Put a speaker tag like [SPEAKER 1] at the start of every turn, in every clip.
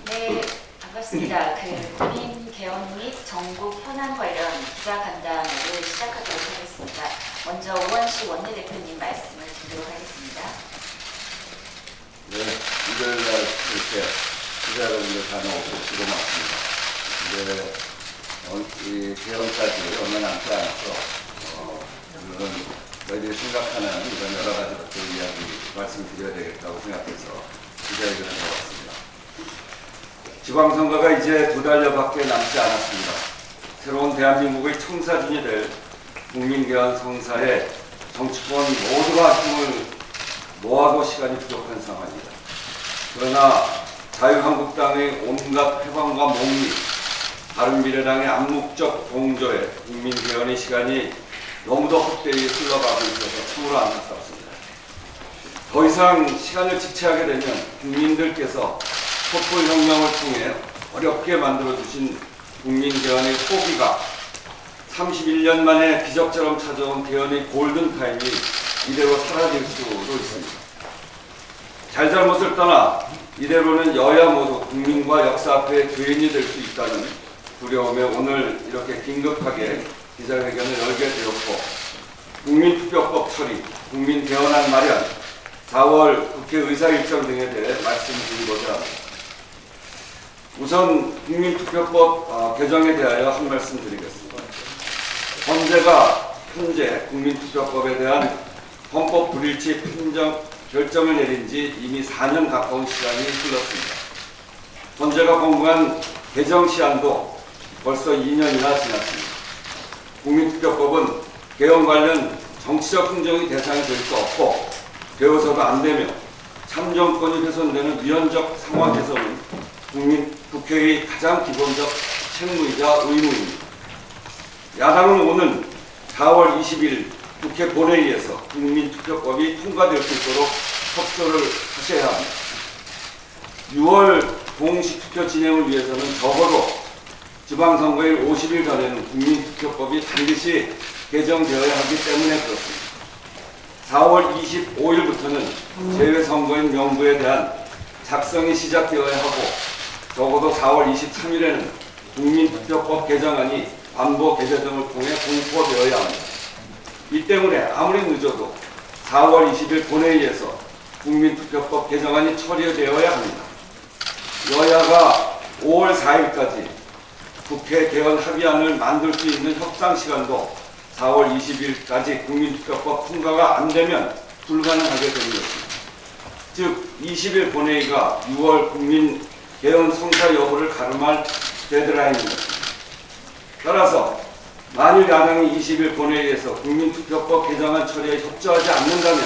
[SPEAKER 1] 네, 반갑습니다. 국민 개헌 및 전국 현안 관련 기자간담회를 시작하도록 하겠습니다. 먼저 오원식 원내대표님 말씀을 듣도록 하겠습니다.
[SPEAKER 2] 네, 일요일 날 이렇게 기자회견을 다녀오고 맞습니다. 이 개헌까지 얼마 남지 않아서 물론 저희들이 생각하는 이런 여러 가지 것들 이야기 말씀드려야 되겠다고 생각해서 기자회견을 해봤습니다. 지방선거가 이제 2달여밖에 남지 않았습니다. 새로운 대한민국의 청사진이 될 국민개헌 성사에 정치권 모두가 힘을 모아도 시간이 부족한 상황입니다. 그러나 자유한국당의 온갖 회방과 목리, 바른미래당의 암묵적 동조에 국민개헌의 시간이 너무도 헛되이 흘러가고 있어서 참으로 안타깝습니다. 더 이상 시간을 지체하게 되면 국민들께서 촛불혁명을 통해 어렵게 만들어주신 국민개헌의 포기가 31년 만에 기적처럼 찾아온 개헌의 골든타임이 이대로 사라질 수도 있습니다. 잘잘못을 떠나 이대로는 여야 모두 국민과 역사 앞에 죄인이 될 수 있다는 두려움에 오늘 이렇게 긴급하게 기자회견을 열게 되었고, 국민투표법 처리, 국민개헌안 마련, 4월 국회 의사일정 등에 대해 말씀드리고자 합니다. 우선 국민투표법 개정에 대하여 한 말씀 드리겠습니다. 현재 국민투표법에 대한 헌법 불일치 결정을 내린 지 이미 4년 가까운 시간이 흘렀습니다. 헌재가 공부한 개정 시한도 벌써 2년이나 지났습니다. 국민투표법은 개헌 관련 정치적 흥정의 대상이 될 수 없고, 되어서도 안 되며 참정권이 훼손되는 위헌적 상황에서는 국회의 가장 기본적 책무이자 의무입니다. 야당은 오는 4월 20일 국회 본회의에서 국민투표법이 통과될 수 있도록 협조를 하셔야 합니다. 6월 공식투표 진행을 위해서는 적어도 지방선거일 50일 전에는 국민투표법이 반드시 개정되어야 하기 때문에 그렇습니다. 4월 25일부터는 재외선거인 명부에 대한 작성이 시작되어야 하고, 적어도 4월 23일에는 국민투표법 개정안이 안보 게재 등을 통해 공포되어야 합니다. 이 때문에 아무리 늦어도 4월 20일 본회의에서 국민투표법 개정안이 처리되어야 합니다. 여야가 5월 4일까지 국회 개헌 합의안을 만들 수 있는 협상 시간도 4월 20일까지 국민투표법 통과가 안 되면 불가능하게 되는 것입니다. 즉 20일 본회의가 6월 국민 개헌 성사 여부를 가름할 데드라인입니다. 따라서 만일 야당이 20일 본회의에서 국민투표법 개정안 처리에 협조하지 않는다면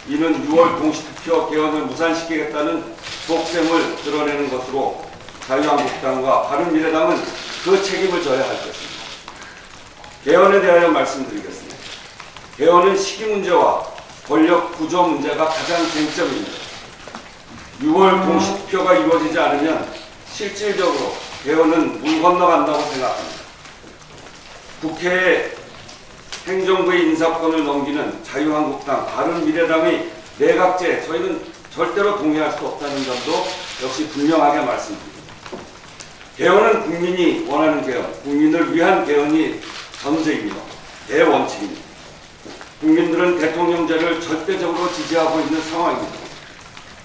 [SPEAKER 2] 이는 6월 공식투표 개헌을 무산시키겠다는 독셈을 드러내는 것으로 자유한국당과 바른미래당은 그 책임을 져야 할 것입니다. 개헌에 대하여 말씀드리겠습니다. 개헌은 시기 문제와 권력 구조 문제가 가장 쟁점입니다. 6월 공식투표가 이루어지지 않으면 실질적으로 개헌은 물 건너간다고 생각합니다. 국회에 행정부의 인사권을 넘기는 자유한국당, 바른미래당의 내각제, 저희는 절대로 동의할 수 없다는 점도 역시 분명하게 말씀드립니다. 개헌은 국민이 원하는 개헌, 국민을 위한 개헌이 전제이며 대원칙입니다. 국민들은 대통령제를 절대적으로 지지하고 있는 상황입니다.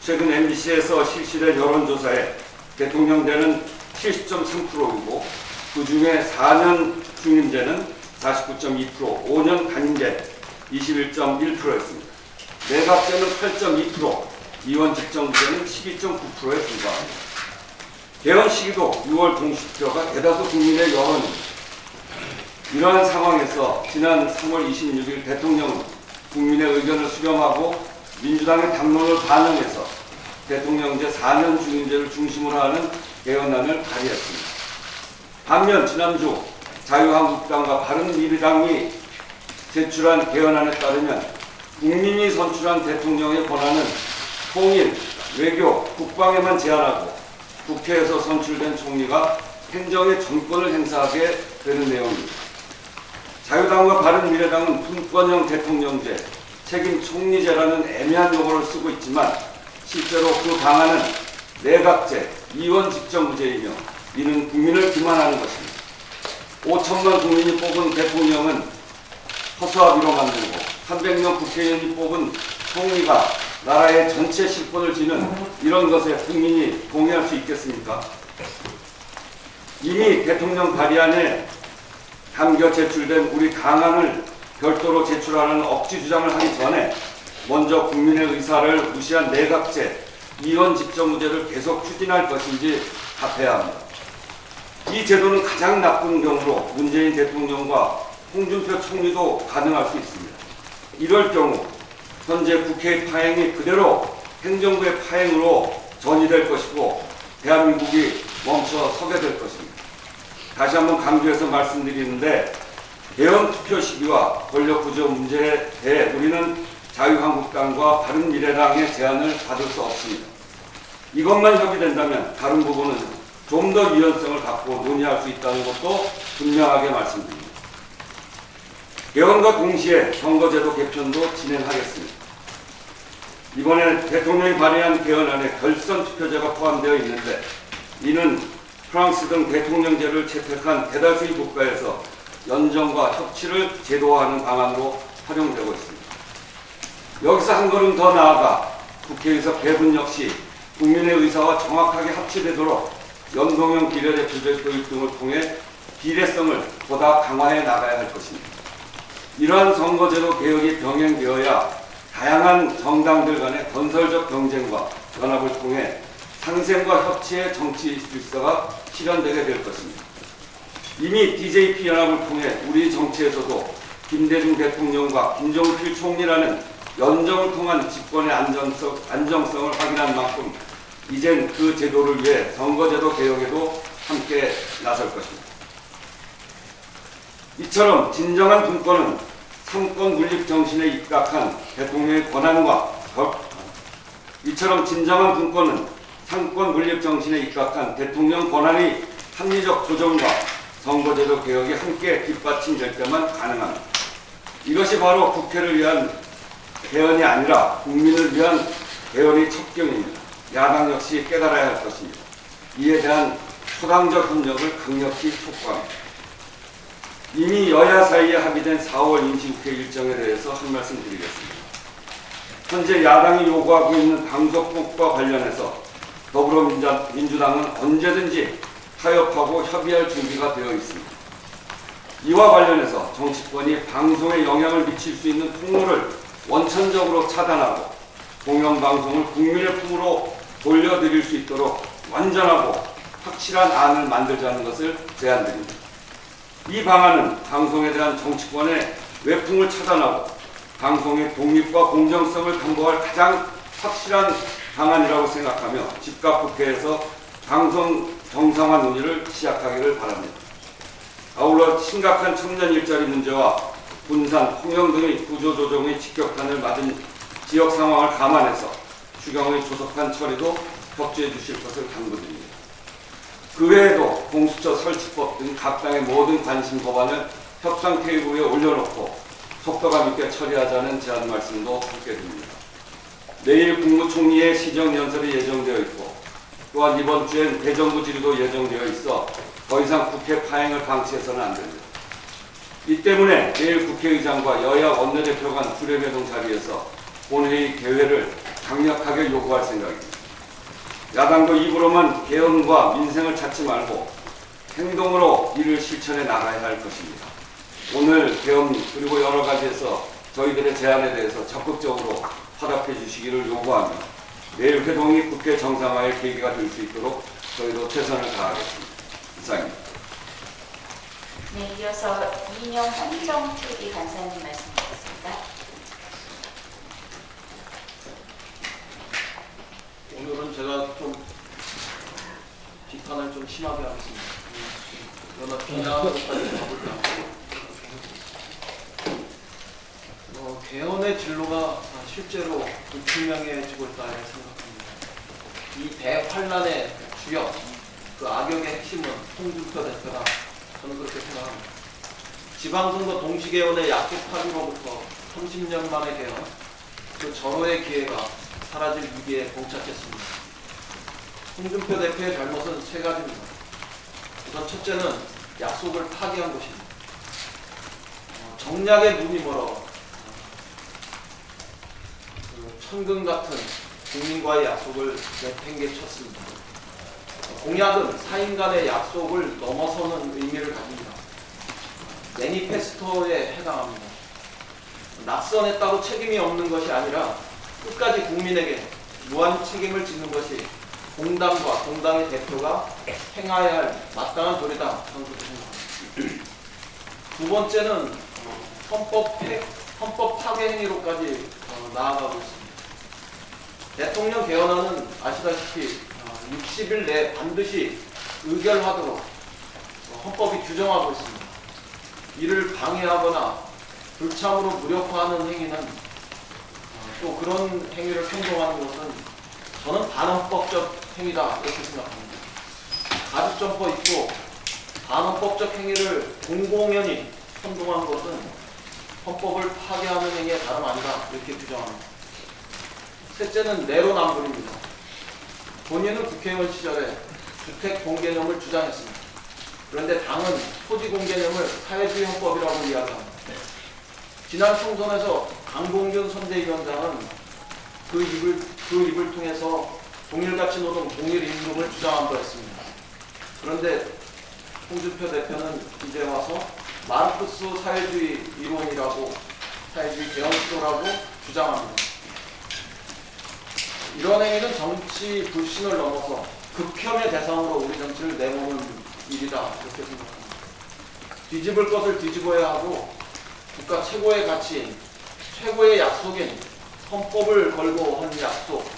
[SPEAKER 2] 최근 MBC에서 실시된 여론조사에 대통령제는 70.3%이고 그 중에 4년 중임제는 49.2%, 5년 단임제 21.1%였습니다. 내각제는 8.2%, 이원 집정부제는 12.9%에 불과합니다. 개헌 시기도 6월 공식투표가 대다수 국민의 여론입니다. 이러한 상황에서 지난 3월 26일 대통령은 국민의 의견을 수렴하고 민주당의 담론을 반영해서 대통령제 4년 중임제를 중심으로 하는 개헌안을 발의했습니다. 반면 지난주 자유한국당과 바른미래당이 제출한 개헌안에 따르면 국민이 선출한 대통령의 권한은 통일, 외교, 국방에만 제한하고 국회에서 선출된 총리가 행정의 전권을 행사하게 되는 내용입니다. 자유당과 바른미래당은 분권형 대통령제, 책임 총리제라는 애매한 용어를 쓰고 있지만 실제로 그 방안은 내각제, 이원 집정부제이며 이는 국민을 기만하는 것입니다. 5천만 국민이 뽑은 대통령은 허수아비로 만들고 300명 국회의원이 뽑은 총리가 나라의 전체 실권을 쥐는 이런 것에 국민이 동의할 수 있겠습니까? 이미 대통령 발의안에 담겨 제출된 우리 강안을 별도로 제출하는 억지 주장을 하기 전에 먼저 국민의 의사를 무시한 내각제, 이원 집정부제를 계속 추진할 것인지 답해야 합니다. 이 제도는 가장 나쁜 경우로 문재인 대통령과 홍준표 총리도 가능할 수 있습니다. 이럴 경우 현재 국회의 파행이 그대로 행정부의 파행으로 전이될 것이고 대한민국이 멈춰 서게 될 것입니다. 다시 한번 강조해서 말씀드리는데 개헌 투표 시기와 권력 구조 문제에 대해 우리는 자유한국당과 바른미래당의 제안을 받을 수 없습니다. 이것만 협의된다면 다른 부분은 좀 더 유연성을 갖고 논의할 수 있다는 것도 분명하게 말씀드립니다. 개헌과 동시에 선거제도 개편도 진행하겠습니다. 이번에 대통령이 발의한 개헌안에 결선 투표제가 포함되어 있는데 이는 프랑스 등 대통령제를 채택한 대다수의 국가에서 연정과 협치를 제도화하는 방안으로 활용되고 있습니다. 여기서 한 걸음 더 나아가 국회에서 배분 역시 국민의 의사와 정확하게 합치되도록 연동형 비례대표제 도입 등을 통해 비례성을 보다 강화해 나가야 할 것입니다. 이러한 선거제도 개혁이 병행되어야 다양한 정당들 간의 건설적 경쟁과 연합을 통해 상생과 협치의 정치 질서가 실현되게 될 것입니다. 이미 DJP 연합을 통해 우리 정치에서도 김대중 대통령과 김종필 총리라는 연정을 통한 집권의 안정성을 확인한 만큼 이젠 그 제도를 위해 선거제도 개혁에도 함께 나설 것입니다. 이처럼 진정한 분권은 삼권 분립 정신에 입각한 대통령의 권한과 상권 분립 정신에 입각한 대통령 권한의 합리적 조정과 선거제도 개혁이 함께 뒷받침될 때만 가능합니다. 이것이 바로 국회를 위한 개헌이 아니라 국민을 위한 개헌의 첩경입니다. 야당 역시 깨달아야 할 것입니다. 이에 대한 초당적 협력을 강력히 촉구합니다. 이미 여야 사이에 합의된 4월 임시국회 일정에 대해서 한 말씀 드리겠습니다. 현재 야당이 요구하고 있는 당적법과 관련해서 더불어민주당은 언제든지 타협하고 협의할 준비가 되어 있습니다. 이와 관련해서 정치권이 방송에 영향을 미칠 수 있는 통로를 원천적으로 차단하고 공영방송을 국민의 품으로 돌려드릴 수 있도록 완전하고 확실한 안을 만들자는 것을 제안드립니다. 이 방안은 방송에 대한 정치권의 외풍을 차단하고 방송의 독립과 공정성을 담보할 가장 확실한 방안이라고 생각하며 집값 국회에서 방송 정상화 논의를 시작하기를 바랍니다. 아울러 심각한 청년 일자리 문제와 군산, 홍영 등의 구조조정의 직격탄을 맞은 지역 상황을 감안해서 추경의 조속한 처리도 협조해 주실 것을 당부드립니다. 그 외에도 공수처 설치법 등 각 당의 모든 관심 법안을 협상 테이블 위에 올려놓고 속도감 있게 처리하자는 제안 말씀도 함께 드립니다. 내일 국무총리의 시정연설이 예정되어 있고 또한 이번 주엔 대정부 질의도 예정되어 있어 더 이상 국회 파행을 방치해서는 안 됩니다. 이 때문에 내일 국회의장과 여야 원내대표 간 주례회동 자리에서 본회의 개회를 강력하게 요구할 생각입니다. 야당도 입으로만 개헌과 민생을 찾지 말고 행동으로 이를 실천해 나가야 할 것입니다. 오늘 개헌 그리고 여러 가지에서 저희들의 제안에 대해서 적극적으로 화답해 주시기를 요구하며 내일 회동이 국회 정상화의 계기가 될 수 있도록 저희도 최선을 다하겠습니다. 이상입니다.
[SPEAKER 1] 네, 이어서 이인영 한정TV 간사님 말씀드리겠습니다.
[SPEAKER 3] 오늘은 제가 좀 비판을 좀 심하게 하겠습니다. 연합 비난까지 가볼까. 개헌의 진로가 실제로 불투명해지고 있다고 생각합니다. 이 대환란의 주역, 그 악역의 핵심은 홍준표 대표라 저는 그렇게 생각합니다. 지방선거 동시개헌의 약속하기로부터 30년 만에 개헌, 그 절호의 기회가 사라질 위기에 봉착했습니다. 홍준표 대표의 잘못은 세 가지입니다. 우선 첫째는 약속을 파기한 것입니다. 정략의 눈이 멀어 천금 같은 국민과의 약속을 내팽개쳤습니다. 공약은 사인 간의 약속을 넘어서는 의미를 가집니다. 매니페스토에 해당합니다. 낙선했다고 책임이 없는 것이 아니라 끝까지 국민에게 무한 책임을 짓는 것이 공당과 공당의 대표가 행해야 할 마땅한 도리다. 저는 그렇게 생각합니다. 두 번째는 헌법 파괴 행위로까지 나아가고 있습니다. 대통령 개헌안은 아시다시피 60일 내에 반드시 의결하도록 헌법이 규정하고 있습니다. 이를 방해하거나 불참으로 무력화하는 행위는 또 그런 행위를 선동하는 것은 저는 반헌법적 행위다 이렇게 생각합니다. 가죽점퍼 입고 반헌법적 행위를 공공연히 선동하는 것은 헌법을 파괴하는 행위에 다름 아니다 이렇게 규정합니다. 셋째는 내로남불입니다. 본인은 국회의원 시절에 주택 공개념을 주장했습니다. 그런데 당은 토지 공개념을 사회주의 헌법이라고 이야기합니다. 지난 총선에서 강봉균 선대위원장은 그 입을 통해서 동일가치 노동, 동일임금을 주장한 바 있습니다. 그런데 홍준표 대표는 이제 와서 마르크스 사회주의 이론이라고, 사회주의 개헌 시도라고 주장합니다. 이런 행위는 정치 불신을 넘어서 극혐의 대상으로 우리 정치를 내모는 일이다 이렇게 생각합니다. 뒤집을 것을 뒤집어야 하고 국가 최고의 가치인, 최고의 약속인 헌법을 걸고 한 약속,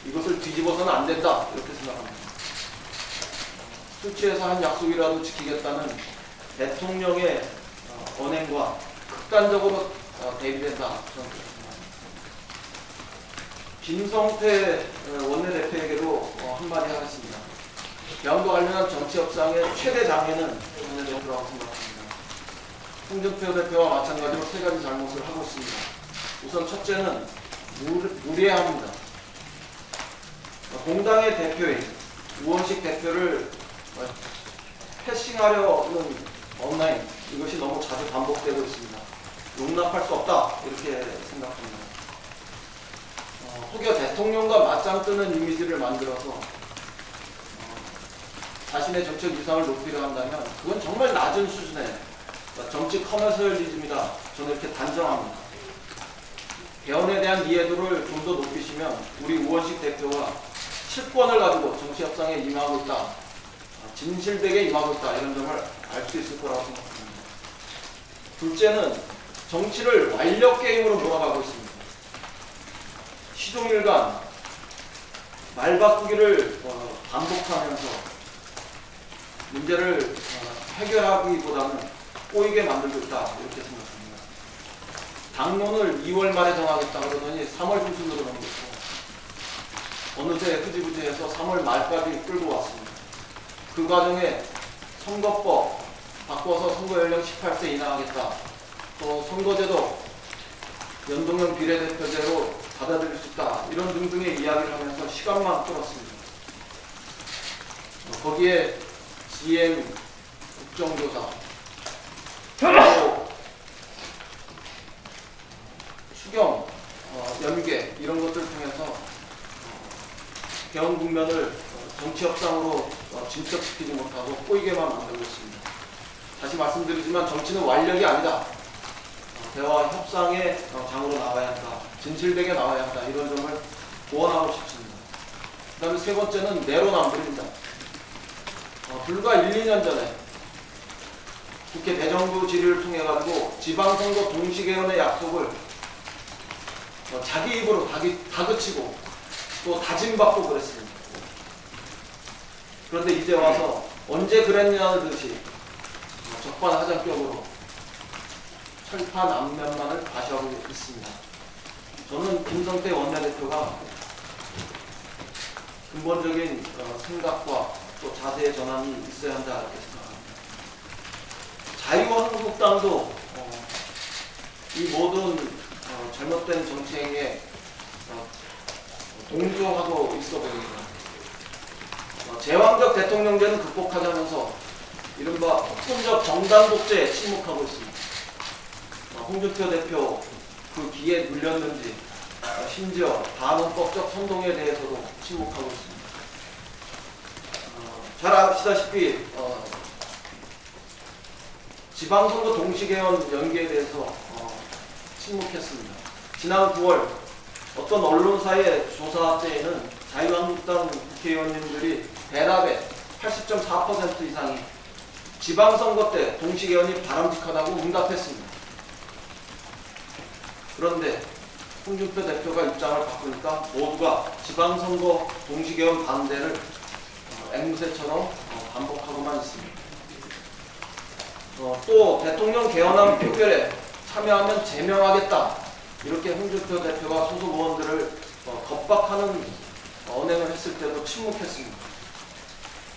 [SPEAKER 3] 이것을 뒤집어서는 안 된다 이렇게 생각합니다. 술 취해서 한 약속이라도 지키겠다는 대통령의 언행과 극단적으로 대비된다 저는 그렇게 생각합니다. 김성태 원내대표에게도 한마디 하겠습니다. 개헌과 관련한 정치 협상의 최대 장애는 원내대표라고 생각합니다. 홍준표 대표와 마찬가지로 세 가지 잘못을 하고 있습니다. 우선 첫째는 무례합니다. 공당의 대표인 우원식 대표를 패싱하려는 온라인, 이것이 너무 자주 반복되고 있습니다. 용납할 수 없다 이렇게 생각합니다. 혹여 대통령과 맞짱 뜨는 이미지를 만들어서 자신의 정책 위상을 높이려 한다면 그건 정말 낮은 수준의 정치 커머셜리즘이다. 저는 이렇게 단정합니다. 개헌에 대한 이해도를 좀 더 높이시면 우리 우원식 대표가 실권을 가지고 정치 협상에 임하고 있다, 진실되게 임하고 있다 이런 점을 알 수 있을 거라고 생각합니다. 둘째는 정치를 완력 게임으로 몰아가고 있습니다. 시종일관 말 바꾸기를 반복하면서 문제를 해결하기보다는 꼬이게 만들고 있다 이렇게 생각합니다. 당론을 2월 말에 정하겠다 그러더니 3월 중순으로 넘겼고 어느새 흐지부지해서 3월 말까지 끌고 왔습니다. 그 과정에 선거법 바꿔서 선거 연령 18세 인하하겠다, 또 선거제도 연동형 비례대표제로 받아들일 수 있다 이런 등등의 이야기를 하면서 시간만 끌었습니다. 거기에 GM 국정조사, 그리고 추경, 연계 이런 것들을 통해서 개헌 국면을 정치 협상으로 진척시키지 못하고 꼬이게만 만들고 있습니다. 다시 말씀드리지만 정치는 완력이 아니다. 대화 협상의 장으로 나와야 한다. 진실되게 나와야 한다. 이런 점을 고언하고 싶습니다. 그 다음에 세 번째는 내로남불입니다. 불과 1, 2년 전에 국회 대정부 질의를 통해 가지고 지방선거 동시개헌의 약속을 자기 입으로 다그치고 또 다짐받고 그랬습니다. 그런데 이제 와서 언제 그랬냐는 듯이 적반하장격으로 철판 앞면만을 과시하고 있습니다. 저는 김성태 원내대표가 근본적인 생각과 또 자세의 전환이 있어야 한다 이렇게 생각합니다. 자유한국당도 이 모든 잘못된 정치행위에 동조하고 있어 보입니다. 제왕적 대통령제는 극복하자면서 이른바 폭군적 정당 독재에 침묵하고 있습니다. 홍준표 대표 그 기에 눌렸는지 심지어 반헌법적 선동에 대해서도 침묵하고 있습니다. 잘 아시다시피 지방선거 동시개헌 연기에 대해서 침묵했습니다. 지난 9월 어떤 언론사의 조사 때에는 자유한국당 국회의원님들이 대답의 80.4% 이상이 지방선거 때 동시개헌이 바람직하다고 응답했습니다. 그런데 홍준표 대표가 입장을 바꾸니까 모두가 지방선거 동시개헌 반대를 앵무새처럼 반복하고만 있습니다. 또 대통령 개헌안 표결에 참여하면 제명하겠다, 이렇게 홍준표 대표가 소속 의원들을 겁박하는 언행을 했을 때도 침묵했습니다.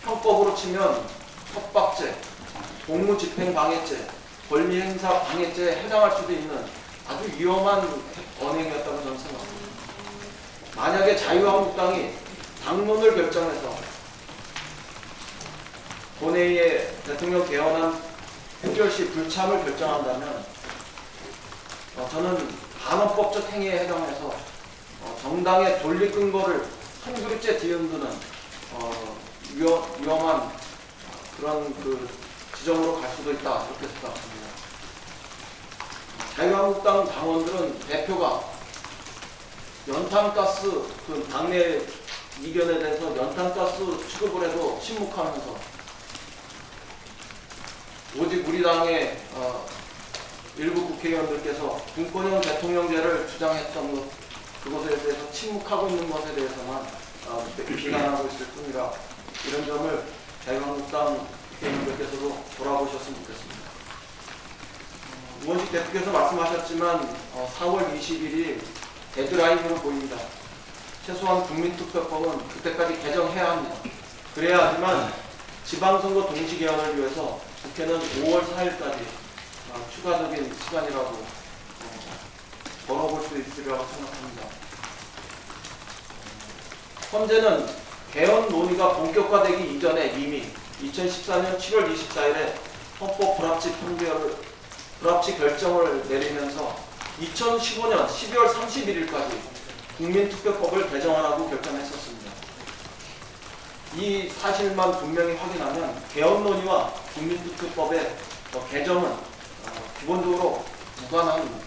[SPEAKER 3] 형법으로 치면 협박죄, 공무집행방해죄, 권리행사 방해죄에 해당할 수도 있는 아주 위험한 언행이었다고 저는 생각합니다. 만약에 자유한국당이 당론을 결정해서 본회의에 대통령 개헌안 표결 시 불참을 결정한다면 저는 반헌법적 행위에 해당해서 정당의 논리 근거를 한 그릇째 뒤흔드는 위험한 그런 지점으로 갈 수도 있다, 이렇게 생각합니다. 자유한국당 당원들은 대표가 연탄가스 당내 이견에 대해서 연탄가스 취급을 해도 침묵하면서 오직 우리 당의 일부 국회의원들께서 분권형 대통령제를 주장했던 것, 그것에 대해서 침묵하고 있는 것에 대해서만 비난하고 있을 뿐이라, 이런 점을 자유한국당 국회의원들께서도 돌아보셨으면 좋겠습니다. 우원식 대표께서 말씀하셨지만 4월 20일이 데드라인으로 보입니다. 최소한 국민투표법은 그때까지 개정해야 합니다. 그래야지만 지방선거 동시개헌을 위해서 국회는 5월 4일까지 추가적인 시간이라도 벌어볼 수 있으리라고 생각합니다. 현재는 개헌 논의가 본격화되기 이전에 이미 2014년 7월 24일에 헌법 불합치 결정을 내리면서 2015년 12월 31일까지 국민투표법을 개정하라고 결정했었습니다. 이 사실만 분명히 확인하면 개헌 논의와 국민투표법의 개정은 기본적으로 무관한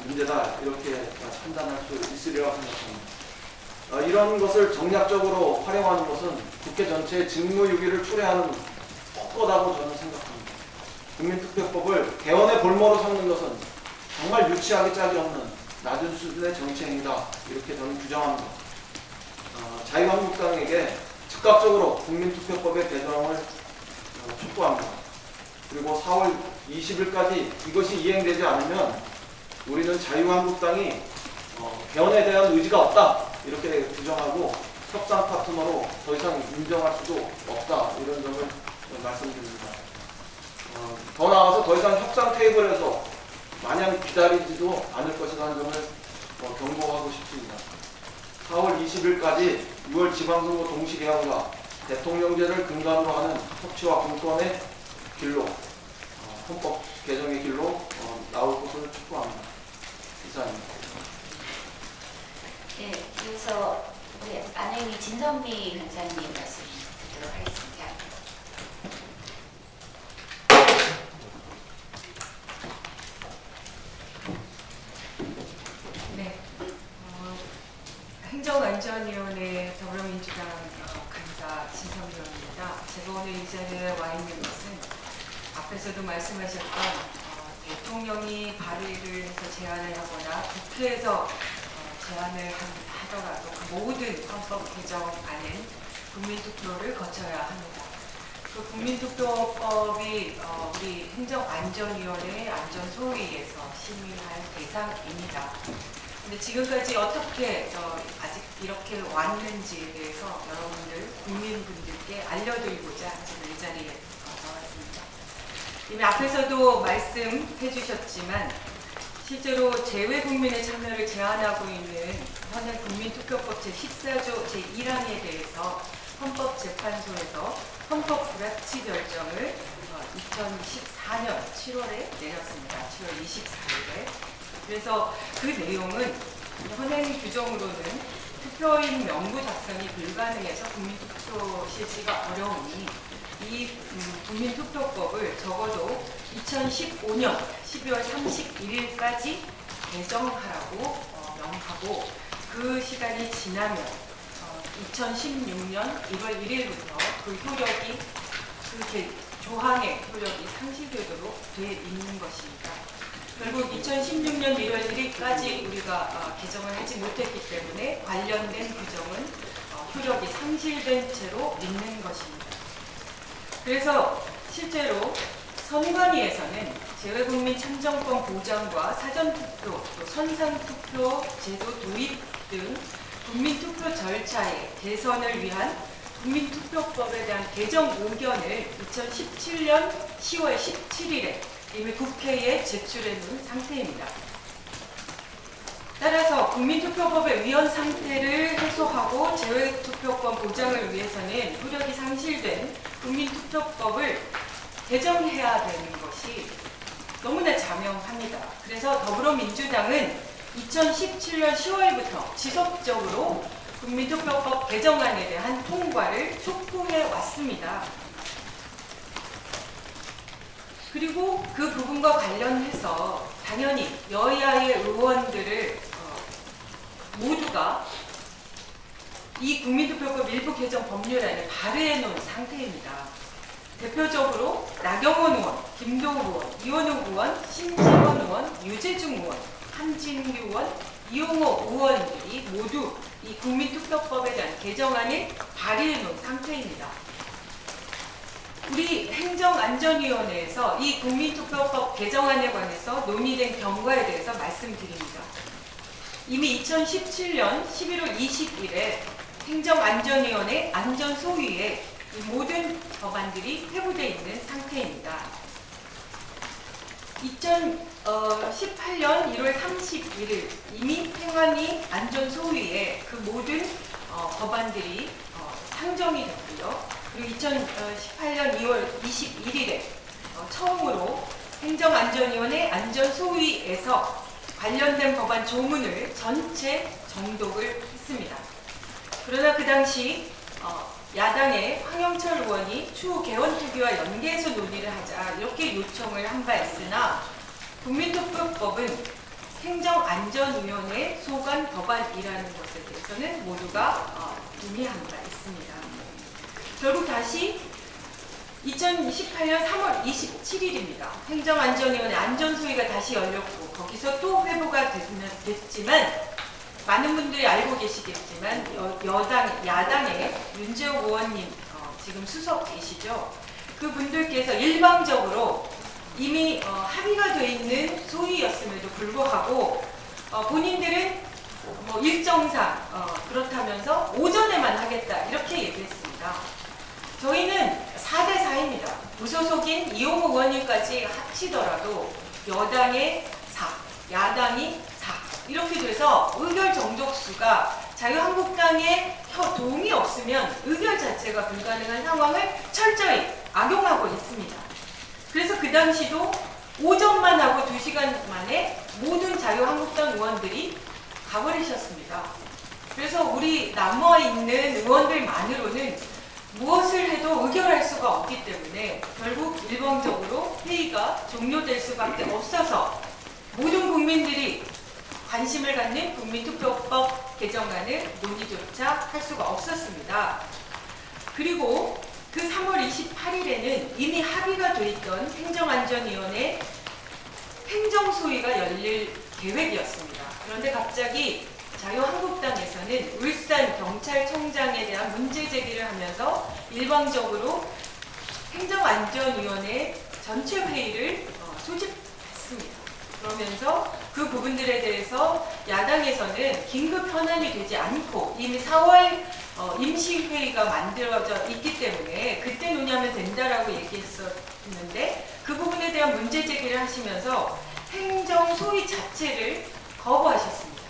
[SPEAKER 3] 문제다, 이렇게 판단할 수 있으리라고 생각합니다. 이런 것을 정략적으로 활용하는 것은 국회 전체의 직무유기를 초래하는 헛것다고 저는 생각합니다. 국민투표법을 개헌의 볼모로 삼는 것은 정말 유치하기 짝이 없는 낮은 수준의 정치행위다, 이렇게 저는 규정합니다. 자유한국당에게 즉각적으로 국민투표법의 개정을 촉구합니다. 그리고 4월 20일까지 이것이 이행되지 않으면 우리는 자유한국당이 개헌에 대한 의지가 없다, 이렇게 규정하고 협상 파트너로 더 이상 인정할 수도 없다, 이런 점을 말씀드립니다. 더 나아가서 더 이상 협상 테이블에서 마냥 기다리지도 않을 것이라는 점을 경고하고 싶습니다. 4월 20일까지 6월 지방선거 동시개헌과 대통령제를 근간으로 하는 협치와 분권의 길로, 헌법 개정의 길로 나올 것을 촉구합니다. 이상입니다.
[SPEAKER 1] 네, 이어서 우리 안혜미 진선미 변호사님 말씀 듣도록 하겠습니다.
[SPEAKER 4] 네, 행정안전위원회 더불어민주당 간사 진선미입니다. 제가 오늘 이 자리에 와 있는 것은 앞에서도 말씀하셨던 대통령이 발의를 해서 제안을 하거나 국회에서 제안을 하더라도 그 모든 헌법 개정안은 국민투표를 거쳐야 합니다. 그 국민투표법이 우리 행정안전위원회 안전소위에서 심의할 대상입니다. 근데 지금까지 어떻게 아직 이렇게 왔는지에 대해서 여러분들 국민분들께 알려드리고자 지금 이 자리에 나왔습니다. 이미 앞에서도 말씀해 주셨지만 실제로 재외 국민의 참여를 제한하고 있는 현행 국민투표법 제14조 제1항에 대해서 헌법재판소에서 헌법 불합치 결정을 2014년 7월에 내렸습니다. 7월 24일에. 그래서 그 내용은 현행 규정으로는 투표인 명부 작성이 불가능해서 국민투표 실시가 어려우니 이 국민투표법을 적어도 2015년 12월 31일까지 개정하라고 명하고 그 시간이 지나면 2016년 1월 1일부터 그 효력이 그 조항의 효력이 상실되도록 돼 있는 것입니다. 결국 2016년 1월 1일까지 우리가 개정을 하지 못했기 때문에 관련된 규정은 효력이 상실된 채로 있는 것입니다. 그래서 실제로 선관위에서는 재외국민 참정권 보장과 사전투표, 또 선상투표 제도 도입 등 국민투표 절차의 개선을 위한 국민투표법에 대한 개정 의견을 2017년 10월 17일에 이미 국회에 제출해 놓은 상태입니다. 따라서 국민투표법의 위헌 상태를 해소하고 재외투표권 보장을 위해서는 효력이 상실된 국민투표법을 개정해야 되는 것이 너무나 자명합니다. 그래서 더불어민주당은 2017년 10월부터 지속적으로 국민투표법 개정안에 대한 통과를 촉구해 왔습니다. 그리고 그 부분과 관련해서 당연히 여야의 의원들을 모두가 이 국민투표법 일부 개정 법률안을 발의해 놓은 상태입니다. 대표적으로 나경원 의원, 김도우 의원, 이원욱 의원, 신재원 의원, 유재중 의원, 한진규 의원, 이용호 의원들이 모두 이 국민투표법에 대한 개정안을 발의해 놓은 상태입니다. 우리 행정안전위원회에서 이 국민투표법 개정안에 관해서 논의된 경과에 대해서 말씀드립니다. 이미 2017년 11월 20일에 행정안전위원회 안전소위에 이 모든 법안들이 회부되어 있는 상태입니다. 2018년 1월 31일 이미 행안위 안전소위에 그 모든 법안들이 상정이 됐고요. 그리고 2018년 2월 21일에 처음으로 행정안전위원회 안전소위에서 관련된 법안 조문을 전체 정독을 했습니다. 그러나 그 당시 야당의 황영철 의원이 추후 개원특위와 연계해서 논의를 하자 이렇게 요청을 한 바 있으나 국민투표법은 행정안전위원회 소관 법안이라는 것에 대해서는 모두가 동의한 바 있습니다. 결국 다시 2018년 3월 27일입니다. 행정안전위원회 안전소위가 다시 열렸고 거기서 또 회부가 됐지만 많은 분들이 알고 계시겠지만 야당의 윤재욱 의원님 지금 수석이시죠. 그분들께서 일방적으로 이미 합의가 되어 있는 소위였음에도 불구하고 본인들은 일정상 그렇다면서 오전에만 하겠다 이렇게 얘기했습니다. 저희는 4대 4입니다. 무소속인 이용호 의원님까지 합치더라도 여당의 4, 야당이 4 이렇게 돼서 의결 정족수가 자유한국당의 동의 없으면 의결 자체가 불가능한 상황을 철저히 악용하고 있습니다. 그래서 그 당시도 오전만 하고 2시간 만에 모든 자유한국당 의원들이 가버리셨습니다. 그래서 우리 남아있는 의원들만으로는 무엇을 해도 의결할 수가 없기 때문에 결국 일방적으로 회의가 종료될 수밖에 없어서 모든 국민들이 관심을 갖는 국민투표법 개정안을 논의조차 할 수가 없었습니다. 그리고 그 3월 28일에는 이미 합의가 돼 있던 행정안전위원회 행정소위가 열릴 계획이었습니다. 그런데 갑자기 자유한국당에서는 울산 경찰청장에 대한 문제 제기를 하면서 일방적으로 행정안전위원회 전체 회의를 소집했습니다. 그러면서 그 부분들에 대해서 야당에서는 긴급 현안이 되지 않고 이미 4월 임시회의가 만들어져 있기 때문에 그때 논의하면 된다라고 얘기했었는데 그 부분에 대한 문제 제기를 하시면서 행정 소위 자체를 거부하셨습니다.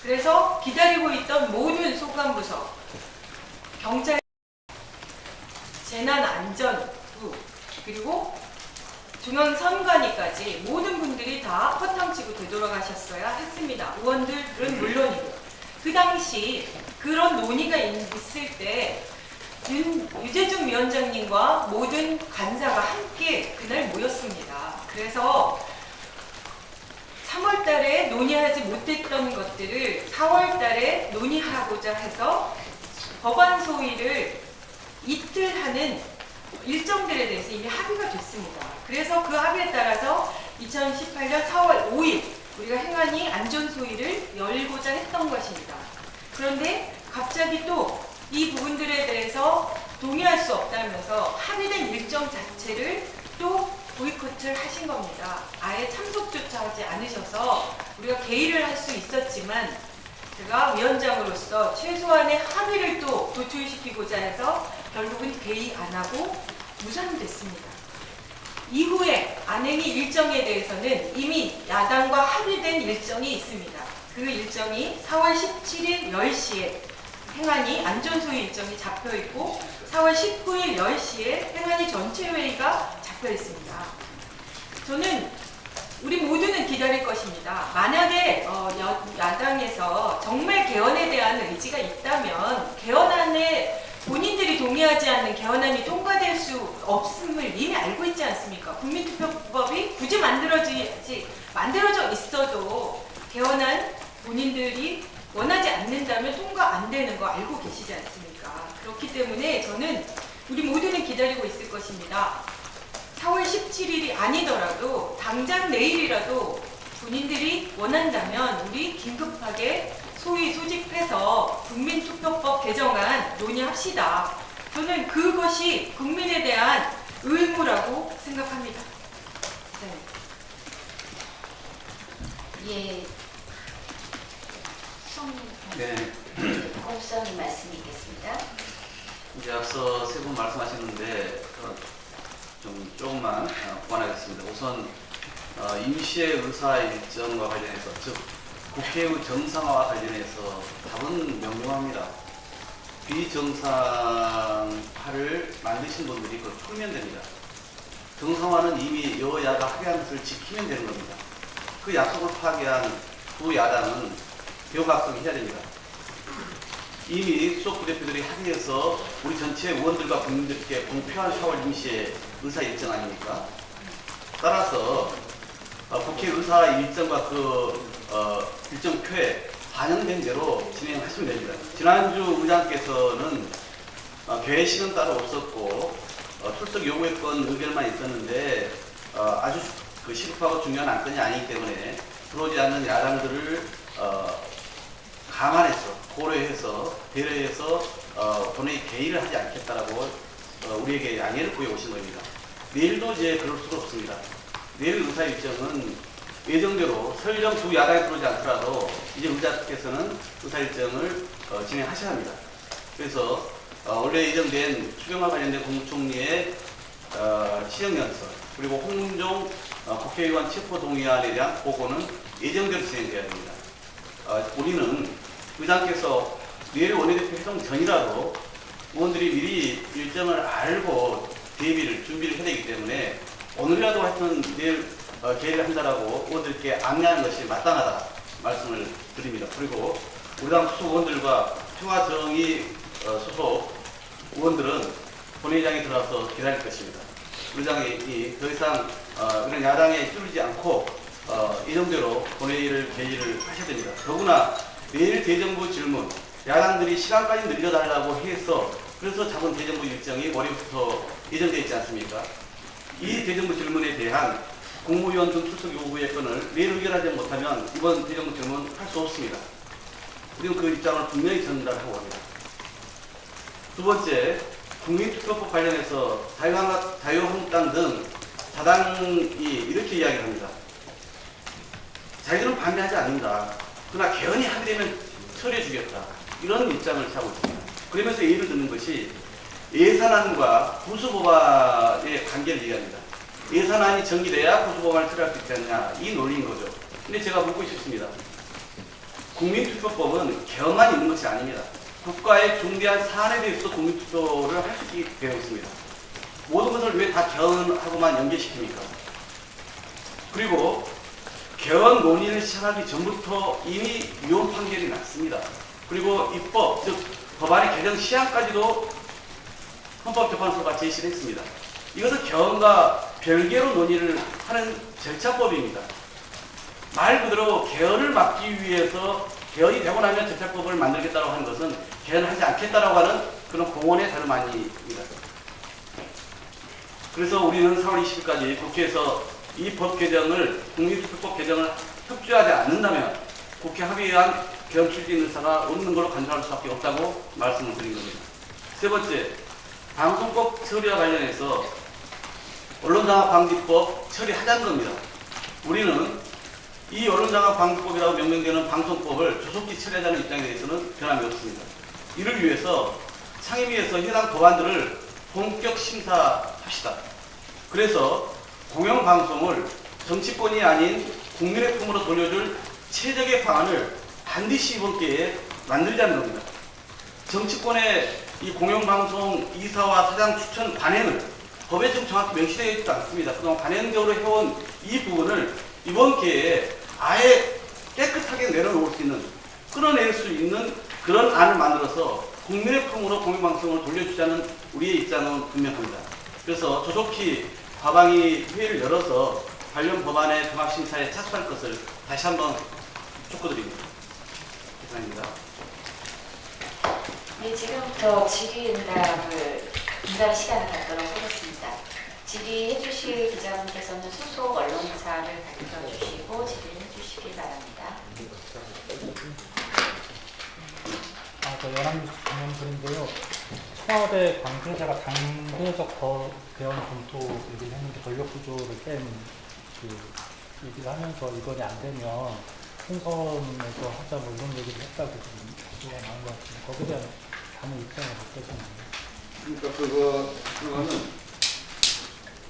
[SPEAKER 4] 그래서 기다리고 있던 모든 소관부서, 경찰, 재난안전부, 그리고 중앙선관위까지 모든 분들이 다 허탕치고 되돌아가셨어야 했습니다. 의원들은 물론이고요. 그 당시 그런 논의가 있을 때 유재중 위원장님과 모든 간사가 함께 그날 모였습니다. 그래서 3월 달에 논의하지 못했던 것들을 4월 달에 논의하고자 해서 법안 소위를 이틀 하는 일정들에 대해서 이미 합의가 됐습니다. 그래서 그 합의에 따라서 2018년 4월 5일 우리가 행안위 안전소위를 열고자 했던 것입니다. 그런데 갑자기 또 이 부분들에 대해서 동의할 수 없다면서 합의된 일정 자체를 또 보이콧을 하신 겁니다. 아예 참석조차 하지 않으셔서 우리가 개의를 할 수 있었지만 제가 위원장으로서 최소한의 합의를 또 도출시키고자 해서 결국은 개의 안 하고 무산됐습니다. 이후에 안행이 일정에 대해서는 이미 야당과 합의된 일정이 있습니다. 그 일정이 4월 17일 10시에 행안위 안전소위 일정이 잡혀 있고 4월 19일 10시에 행안위 전체 회의가 잡혀 있습니다. 저는 우리 모두는 기다릴 것입니다. 만약에 야당에서 정말 개헌에 대한 의지가 있다면 개헌안에 본인들이 동의하지 않는 개헌안이 통과될 수 없음을 이미 알고 있지 않습니까? 국민투표법이 굳이 만들어져 있어도 개헌안 본인들이 원하지 않는다면 통과 안 되는 거 알고 계시지 않습니까? 그렇기 때문에 저는 우리 모두는 기다리고 있을 것입니다. 4월 17일이 아니더라도 당장 내일이라도 본인들이 원한다면 우리 긴급하게 소위 소집해서 국민투표법 개정안 논의합시다. 저는 그것이 국민에 대한 의무라고 생각합니다. 네.
[SPEAKER 1] 예.
[SPEAKER 5] 네.
[SPEAKER 1] 공수장님 말씀 있겠습니다.
[SPEAKER 5] 이제 앞서 세 분 말씀하셨는데 조금만 보완하겠습니다. 우선 임시의 의사 일정과 관련해서 즉 국회의 정상화와 관련해서 답은 명명합니다. 비정상화를 만드신 분들이 그걸 풀면 됩니다. 정상화는 이미 여야가 합의한 것을 지키면 되는 겁니다. 그 약속을 파기한 두 야당은 개호각성해야 됩니다. 이미 수석 부대표들이 합의해서 우리 전체 의원들과 국민들께 공표한 4월 임시의 의사 일정 아닙니까? 따라서 국회 의사 일정과 그 일정표에 반영된 대로 진행하시면 됩니다. 지난주 의장께서는 개시는 따로 없었고 출석 요구의 건 의결만 있었는데 아주 시급하고 중요한 안건이 아니기 때문에 들어오지 않는 야당들을 감안해서 고려해서 배려해서 본회의 개의를 하지 않겠다라고 우리에게 양해를 구해오신 겁니다. 내일도 이제 그럴 수가 없습니다. 내일 의사 일정은 예정대로 설령 두 야당이 들어오지 않더라도 이제 의장께서는 의사 일정을 진행하셔야 합니다. 그래서 원래 예정된 추경과 관련된 국무총리의 시정연설 그리고 홍문종 국회의원 체포동의안에 대한 보고는 예정대로 진행돼야 됩니다. 우리는 의장께서 내일 원내대표 회동 전이라도 의원들이 미리 일정을 알고 준비를 해야 되기 때문에 오늘이라도 하여튼 내일 개의를 한다라고 의원들께 안내하는 것이 마땅하다 말씀을 드립니다. 그리고 우리 당 소속 의원들과 평화정의 소속 의원들은 본회의장에 들어가서 기다릴 것입니다. 의장이 더 이상 이런 야당에 뚫리지 않고 예정대로 본회의를 개의를 하셔야 됩니다. 더구나 내일 대정부 질문, 야당들이 시간까지 늘려달라고 해서 그래서 잡은 대정부 일정이 월요일부터 예정되어 있지 않습니까? 이 대정부 질문에 대한 국무위원 등 출석 요구의 건을 내일 의결하지 못하면 이번 대정부 질문 할 수 없습니다. 우리는 그 입장을 분명히 전달하고 갑니다. 두 번째, 국민투표법 관련해서 자유한국당 등 자당이 이렇게 이야기를 합니다. 자기들은 반대하지 않는다. 그러나 개헌이 합의되면 처리해 주겠다. 이런 입장을 취하고 있습니다. 그러면서 예를 드는 것이 예산안과 부수법안의 관계를 얘기합니다. 예산안이 정기돼야 고소법안을 처리할 수 있지 않냐, 이 논리인 거죠. 근데 제가 묻고 싶습니다. 국민투표법은 개헌만 있는 것이 아닙니다. 국가의 중대한 사안에 대해서 국민투표를 할 수 있게 되어 있습니다. 모든 것을 왜 다 개헌하고만 연계시킵니까? 그리고 개헌 논의를 시작하기 전부터 이미 위헌 판결이 났습니다. 그리고 입법, 즉 법안의 개정 시한까지도 헌법재판소가 제시를 했습니다. 이것은 개헌과 별개로 논의를 하는 절차법입니다. 말 그대로 개헌을 막기 위해서 개헌이 되고 나면 절차법을 만들겠다고 하는 것은 개헌하지 않겠다라고 하는 그런 공언의 다름 아닙니다. 그래서 우리는 4월 20일까지 국회에서 이 법 개정을, 국민투표법 개정을 협조하지 않는다면 국회 합의에 의한 개헌 추진 의사가 없는 걸로 간주할 수밖에 없다고 말씀을 드린 겁니다. 세 번째, 방송법 처리와 관련해서 언론장악방지법 처리하자는 겁니다. 우리는 이 언론장악방지법이라고 명명되는 방송법을 조속히 처리하자는 입장에 대해서는 변함이 없습니다. 이를 위해서 상임위에서 해당 법안들을 본격 심사합시다. 그래서 공영방송을 정치권이 아닌 국민의 품으로 돌려줄 최적의 방안을 반드시 이번 기회에 만들자는 겁니다. 정치권의 이 공영방송 이사와 사장 추천 관행을 법에 좀 정확히 명시되어 있지 않습니다. 그동안 관행적으로 해온 이 부분을 이번 기회에 아예 깨끗하게 내려놓을 수 있는, 끌어낼 수 있는 그런 안을 만들어서 국민의 품으로 공영방송을 돌려주자는 우리의 입장은 분명합니다. 그래서 조속히 과방위 회의를 열어서 관련 법안의 종합심사에 착수할 것을 다시 한번 촉구드립니다. 이상입니다.
[SPEAKER 1] 네, 지금부터 질의응답 시간을 갖도록 하겠습니다. 질의해 주실 기자분께서는 소속 언론사를 가르쳐 주시고 질의해 주시기 바랍니다.
[SPEAKER 6] 저 연합뉴스 김영철인데요. 청와대 관계자가 당대적 개헌 검토 얘기를 했는데 권력 구조를 뺀 얘기를 하면서 이번에 안 되면 총선에서 하자 뭐 이런 얘기를 했다고 지금 보도가 나온 것 같은데 거기에 대한 다른 입장이 어떠신가요?
[SPEAKER 2] 그러니까 그거는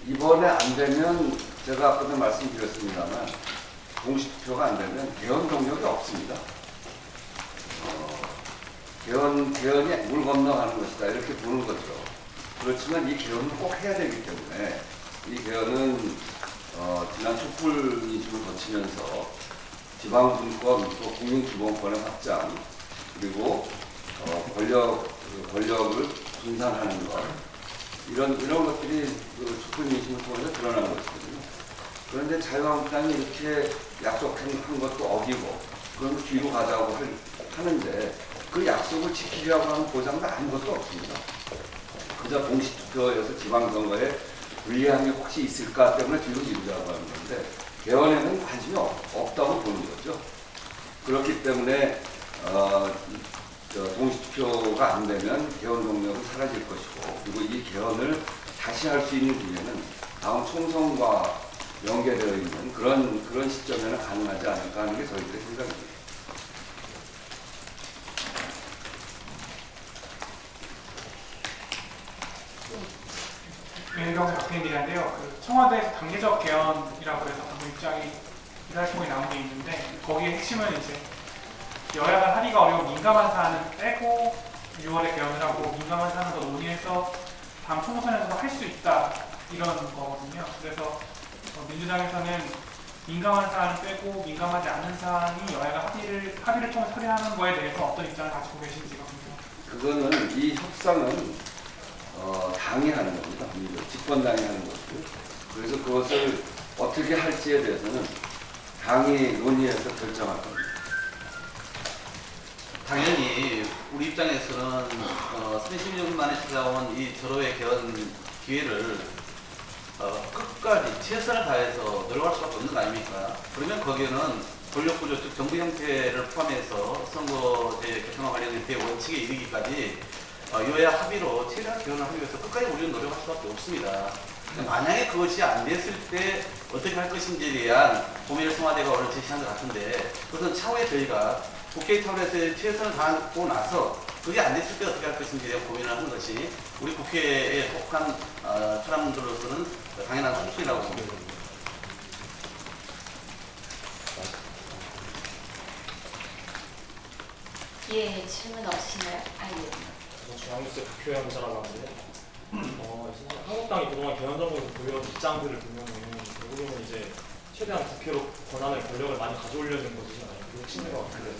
[SPEAKER 2] 이번에 안 되면 제가 아까도 말씀드렸습니다만 공식투표가 안 되면 개헌 동력이 없습니다. 개헌이 물 건너가는 것이다 이렇게 보는 거죠. 그렇지만 이 개헌을 꼭 해야 되기 때문에 이 개헌은 지난 촛불 민심을 거치면서 지방분권 또 국민기본권의 확장 그리고 권력을 분산하는 것 이런 것들이 촛불 민심을 통해서 드러나는 것이거든요. 그런데 자유한국당이 이렇게 약속한 것도 어기고 그런 뒤로 가자고 하는데 그 약속을 지키려고 하는 보장도 아무것도 없습니다. 그저 공식투표에서 지방선거에 불리함이 혹시 있을까 때문에 뒤로 미루자고 하는 건데 개헌에는 관심이 없다고 보는 거죠. 그렇기 때문에 공식투표가 안 되면 개헌 동력은 사라질 것이고 그리고 이 개헌을 다시 할 수 있는 기회는 다음 총선과 연계되어 있는 그런 시점에는 가능하지 않을까 하는 게 저희들의 생각입니다.
[SPEAKER 7] 윤경수 박태인 기자인데요. 청와대에서 단계적 개헌이라고 해서 방금 입장이 기사통에 나온 게 있는데 거기에 핵심은 이제 여야가 합의가 어려운 민감한 사안은 빼고 6월에 개헌을 하고 민감한 사안은 더 논의해서 다음 총선에서도 할 수 있다 이런 거거든요. 그래서 민주당에서는 민감한 사안을 빼고 민감하지 않은 사안이 여야가 합의를 통해 처리하는 거에 대해서 어떤 입장을 가지고 계신지가 궁금합니다.
[SPEAKER 2] 그거는 이 협상은 당이 하는 겁니다. 집권당이 하는 것들. 그래서 그것을 어떻게 할지에 대해서는 당이 논의해서 결정할 겁니다.
[SPEAKER 5] 당연히 우리 입장에서는 30년 만에 찾아온 이 절호의 개헌 기회를 끝까지 최선을 다해서 노력할 수밖에 없는 거 아닙니까? 그러면 거기에는 권력구조, 즉 정부 형태를 포함해서 선거제 개편과 관련된 대원칙에 이르기까지 여야 합의로 최대한 개헌을 하기 위해서 끝까지 우리는 노력할 수밖에 없습니다. 만약에 그것이 안 됐을 때 어떻게 할 것인지에 대한 고민을 청와대가 오늘 제시한 것 같은데 그것은 차후에 저희가 국회 차원에서 최선을 다하고 나서 그게 안 됐을 때 어떻게 할 것인지에 대한 고민을 하는 것이 우리 국회에 속한 사람들로서는 당연한 순수이라고 봅니다.
[SPEAKER 1] 예, 질문 없으시나요? 아, 예.
[SPEAKER 8] 저는 중앙뉴스의 박효영 기자라고 하는데 진짜 한국당이 그동안 개헌정부에서 보여온 입장들을 보면은 결국에는 이제 최대한 국회로 권력을 많이 가져오려는 것이잖아요. 그게 핵심인 것 같은데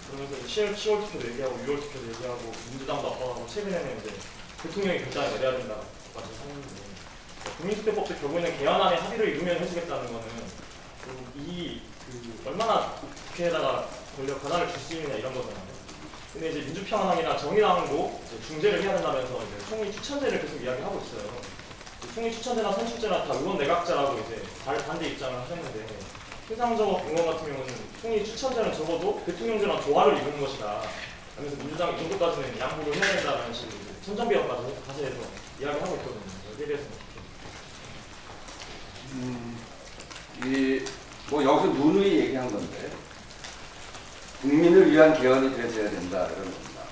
[SPEAKER 8] 그러면서 이제 10월 투표도 얘기하고 6월 투표도 얘기하고 민주당도 압박하고 최근에는 이제 대통령이 결단을 내려야 된다고까지 하는데 국민투표법도 결국에는 개헌안에 합의를 이루면 해주겠다는 거는 얼마나 국회에다가 권한을 줄 수 있느냐 이런 거잖아요. 근데 이제 민주평화당이나 정의당도 이제 중재를 해야 된다면서 이제 총리 추천제를 계속 이야기하고 있어요. 총리 추천제나 선출제나 다 의원 내각제라고 이제 반대 입장을 하셨는데 세상적으로 공원 같은 경우는 총리 추천제는 적어도 대통령제랑 조화를 이루는 것이다. 그래서 민주당이 이 정도까지는 양보를 해야 된다는 식으로 선정비어까지 다시 해서 이야기하고 있거든요. 여기에 대해서
[SPEAKER 2] 뭐 여기서 누누이 얘기한 건데 국민을 위한 개헌이 되어야 된다 이런 겁니다.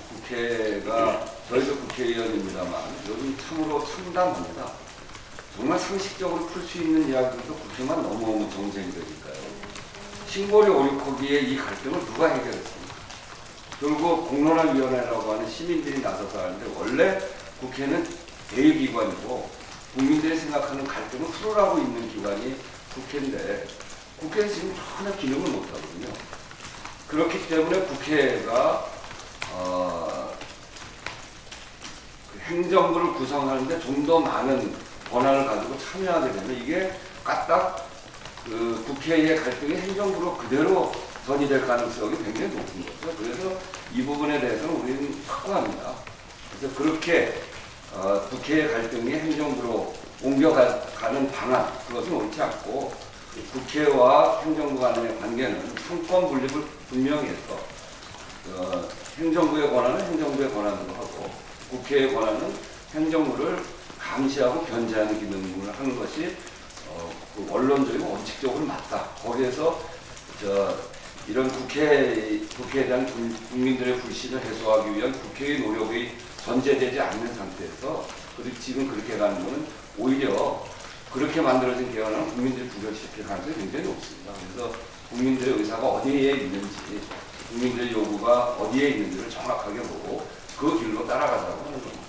[SPEAKER 2] 국회가 저희도 국회의원입니다만 요즘 참으로 참담합니다. 정말 상식적으로 풀 수 있는 이야기도 국회만 너무너무 정쟁이 되니까요. 신고리 오류코기에 이 갈등을 누가 해결했습니까? 결국 공론화위원회라고 하는 시민들이 나서서 하는데 원래 국회는 대의기관이고 국민들이 생각하는 갈등을 풀어가고 있는 기관이 국회인데 국회는 지금 전혀 기능을 못하거든요. 그렇기 때문에 국회가 행정부를 구성하는데 좀 더 많은 권한을 가지고 참여하게 되면 이게 까딱 국회의 갈등이 행정부로 그대로 전이될 가능성이 굉장히 높은 거죠. 그래서 이 부분에 대해서는 우리는 확고합니다. 그래서 그렇게 국회의 갈등이 행정부로 옮겨가는 방안, 그것은 옳지 않고 국회와 행정부 간의 관계는 상권 분립을 분명히 해서 행정부의 권한은 행정부의 권한으로 하고 국회의 권한은 행정부를 감시하고 견제하는 기능을 하는 것이 그 원론적이고 원칙적으로 맞다. 거기에서 이런 국회에 대한 국민들의 불신을 해소하기 위한 국회의 노력이 전제되지 않는 상태에서 지금 그렇게 가는 것은 오히려 그렇게 만들어진 개헌은 국민들이 부결시킬 가능성이 굉장히 높습니다. 그래서 국민들의 의사가 어디에 있는지, 국민들의 요구가 어디에 있는지를 정확하게 보고 그 길로 따라가자고 하는 겁니다.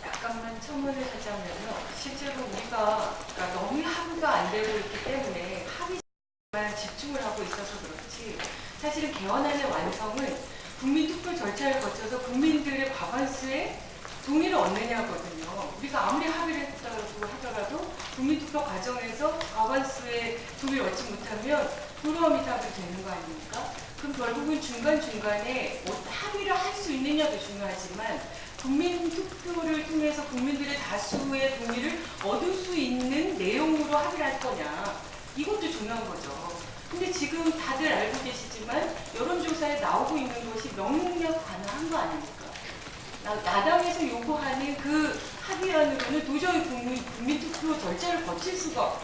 [SPEAKER 4] 약간만 첨언을 하자면요. 실제로 우리가 그러니까 너무 합의가 안 되고 있기 때문에 합의만 집중을 하고 있어서 그렇지 사실은 개헌안의 완성은 국민투표 절차를 거쳐서 국민들의 과반수의 동의를 얻느냐거든요. 우리가 아무리 합의를 했다고 하더라도 국민투표 과정에서 과반수의 동의를 얻지 못하면 불허미답이 되는 거 아닙니까? 그럼 결국은 중간중간에 합의를 할 수 있느냐도 중요하지만 국민투표를 통해서 국민들의 다수의 동의를 얻을 수 있는 내용으로 합의를 할 거냐 이것도 중요한 거죠. 근데 지금 다들 알고 계시지만 여론조사에 나오고 있는 것이 명령 가능한 거 아닙니까? 야당에서 요구하는 그 합의안으로는 도저히 국민투표 절차를 거칠 수가